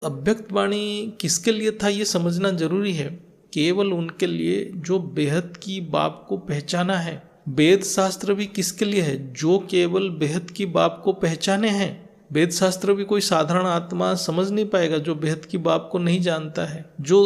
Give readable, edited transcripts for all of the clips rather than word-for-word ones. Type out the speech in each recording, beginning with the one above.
अव्यक्त वाणी किसके लिए था ये समझना जरूरी है। केवल उनके लिए जो बेहद की बात को पहचाना है। वेद शास्त्र भी किसके लिए है? जो केवल बेहद की बात को पहचाने हैं। वेद शास्त्र भी कोई साधारण आत्मा समझ नहीं पाएगा जो बेहद की बात को नहीं जानता है। जो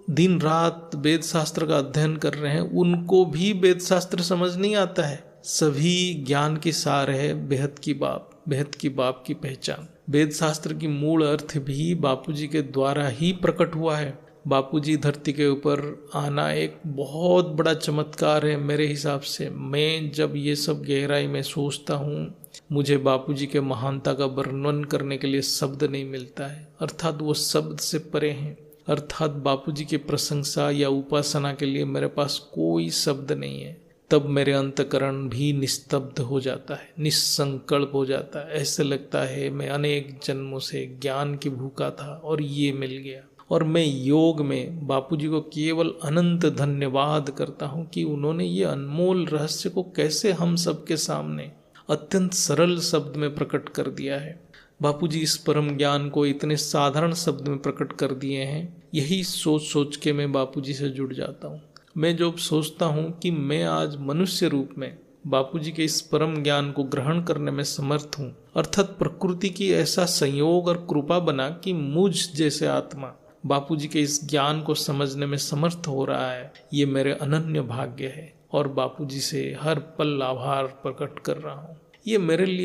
दिन रात वेद शास्त्र का अध्ययन कर रहे हैं उनको भी वेद शास्त्र समझ नहीं आता है। सभी ज्ञान की सार है बेहद की बाप की पहचान। वेद शास्त्र की मूल अर्थ भी बापूजी के द्वारा ही प्रकट हुआ है। बापूजी धरती के ऊपर आना एक बहुत बड़ा चमत्कार है मेरे हिसाब से। मैं जब ये सब गहराई में सोचता हूँ, मुझे बापूजी के महानता का वर्णन करने के लिए शब्द नहीं मिलता है। अर्थात वो शब्द से परे हैं। अर्थात बापूजी की प्रशंसा या उपासना के लिए मेरे पास कोई शब्द नहीं है। तब मेरे अंतकरण भी निस्तब्ध हो जाता है, निसंकल्प हो जाता है। ऐसे लगता है मैं अनेक जन्मों से ज्ञान की भूखा था और ये मिल गया। और मैं योग में बापूजी को केवल अनंत धन्यवाद करता हूँ कि उन्होंने ये अनमोल रहस्य को कैसे हम सबके सामने अत्यंत सरल शब्द में प्रकट कर दिया है। बापूजी इस परम ज्ञान को इतने साधारण शब्द में प्रकट कर दिए हैं। यही सोच सोच के मैं बापूजी से जुड़ जाता हूँ। मैं जब सोचता हूँ कि मैं आज मनुष्य रूप में बापूजी के इस परम ज्ञान को ग्रहण करने में समर्थ हूँ, अर्थात प्रकृति की ऐसा संयोग और कृपा बना कि मुझ जैसे आत्मा बापूजी के इस ज्ञान को समझने में समर्थ हो रहा है, ये मेरे अनन्य भाग्य है। और बापूजी से हर पल आभार प्रकट कर रहा हूँ। ये मेरे लिए